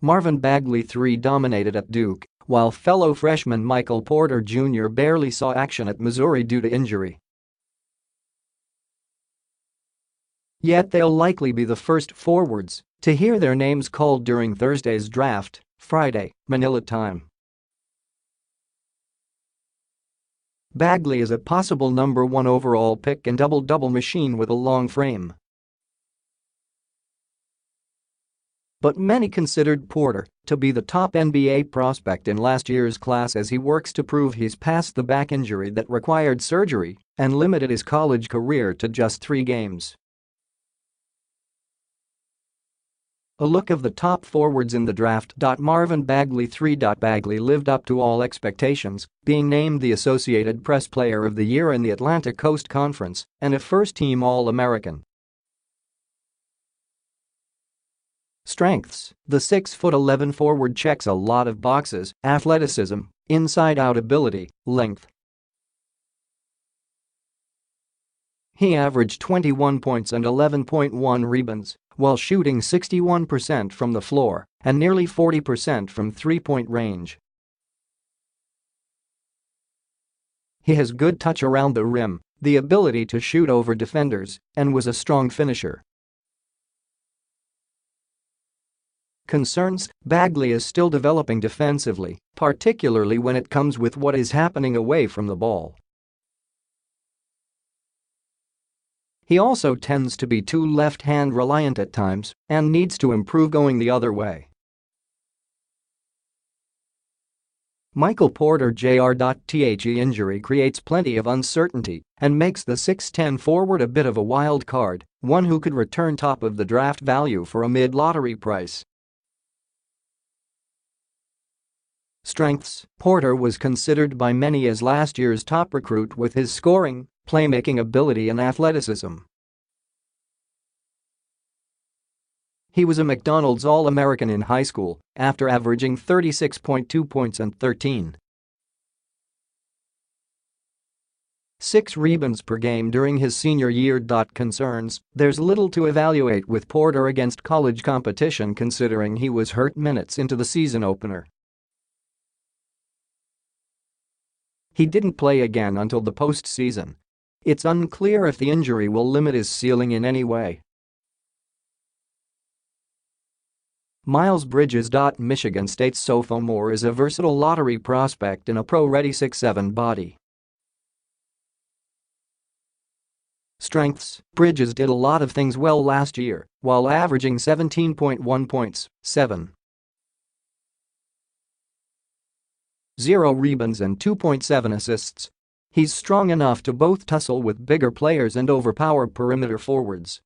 MARVIN Bagley III dominated at Duke, while fellow freshman Michael Porter Jr. barely saw action at Missouri due to injury. Yet they'll likely be the first forwards to hear their names called during Thursday's draft, Friday, Manila time. Bagley is a possible number 1 overall pick and double-double machine with a long frame. But many considered Porter to be the top NBA prospect in last year's class as he works to prove he's past the back injury that required surgery and limited his college career to just 3 games. A look of the top forwards in the draft. MARVIN Bagley III. Bagley lived up to all expectations, being named the Associated Press Player of the Year in the Atlantic Coast Conference and a first-team All-American. Strengths: the 6'11" forward checks a lot of boxes: athleticism, inside-out ability, length. He averaged 21 points and 11.1 rebounds while shooting 61% from the floor and nearly 40% from three-point range. He has good touch around the rim, the ability to shoot over defenders, and was a strong finisher. Concerns: Bagley is still developing defensively, particularly when it comes with what is happening away from the ball. He also tends to be too left-hand reliant at times and needs to improve going the other way. Michael Porter Jr. The injury creates plenty of uncertainty and makes the 6'10" forward a bit of a wild card, one who could return top of the draft value for a mid-lottery price. Strengths: Porter was considered by many as last year's top recruit with his scoring, playmaking ability and athleticism. He was a McDonald's All-American in high school after averaging 36.2 points and 13.6 rebounds per game during his senior year. Concerns: there's little to evaluate with Porter against college competition considering he was hurt minutes into the season opener. He didn't play again until the postseason. It's unclear if the injury will limit his ceiling in any way. Miles Bridges. Michigan State's sophomore is a versatile lottery prospect in a pro-ready 6'7" body. Strengths: Bridges did a lot of things well last year while averaging 17.1 points, 7.0 rebounds and 2.7 assists. He's strong enough to both tussle with bigger players and overpower perimeter forwards.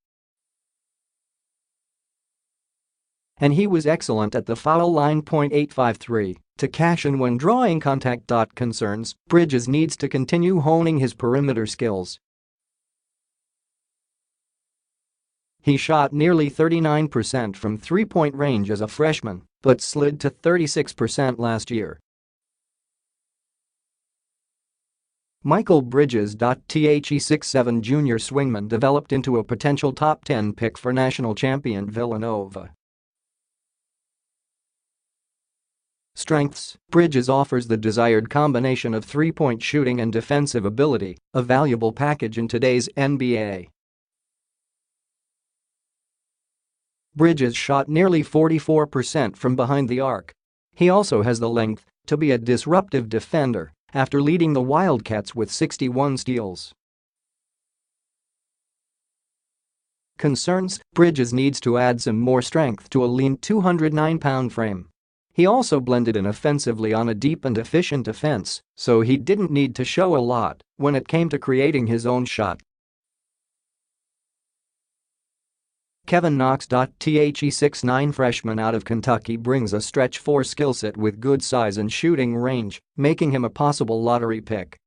And he was excellent at the foul line. .853 to cash in when drawing contact. Concerns: Bridges needs to continue honing his perimeter skills. He shot nearly 39% from three-point range as a freshman, but slid to 36% last year. Michael Bridges. The 6'7" junior swingman developed into a potential top 10 pick for national champion Villanova. Strengths: Bridges offers the desired combination of three-point shooting and defensive ability, a valuable package in today's NBA. Bridges shot nearly 44% from behind the arc. He also has the length to be a disruptive defender after leading the Wildcats with 61 steals. Concerns: Bridges needs to add some more strength to a lean 209-pound frame. He also blended in offensively on a deep and efficient defense, so he didn't need to show a lot when it came to creating his own shot. Kevin Knox. The 6'9" freshman out of Kentucky brings a stretch 4 skill set with good size and shooting range, making him a possible lottery pick.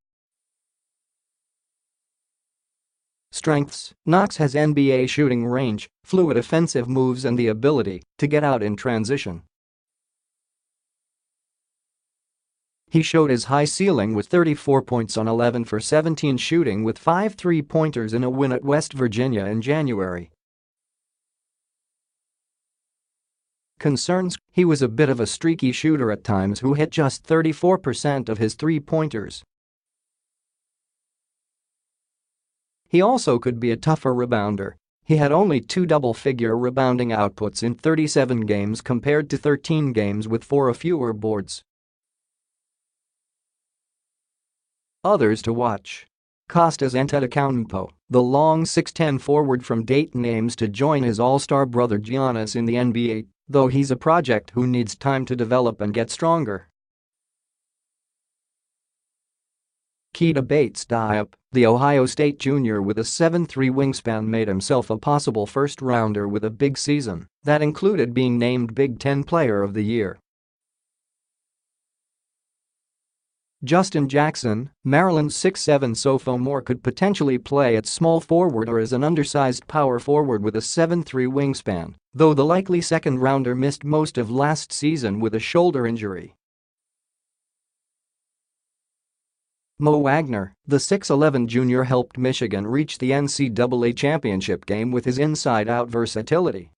Strengths: Knox has NBA shooting range, fluid offensive moves and the ability to get out in transition. He showed his high ceiling with 34 points on 11 for 17 shooting with 5 three-pointers in a win at West Virginia in January. Concerns: he was a bit of a streaky shooter at times who hit just 34% of his three-pointers. He also could be a tougher rebounder. He had only 2 double-figure rebounding outputs in 37 games compared to 13 games with 4 or fewer boards. Others to watch: Kostas Antetokounmpo, the long 6'10" forward from Dayton, aims to join his all-star brother Giannis in the NBA, though he's a project who needs time to develop and get stronger. Keita Bates-Diop, the Ohio State junior with a 7'3" wingspan, made himself a possible first-rounder with a big season that included being named Big Ten Player of the Year. Justin Jackson, Maryland's 6'7" sophomore, could potentially play at small forward or as an undersized power forward with a 7'3" wingspan, though the likely second-rounder missed most of last season with a shoulder injury. Mo Wagner, the 6'11" junior, helped Michigan reach the NCAA championship game with his inside-out versatility.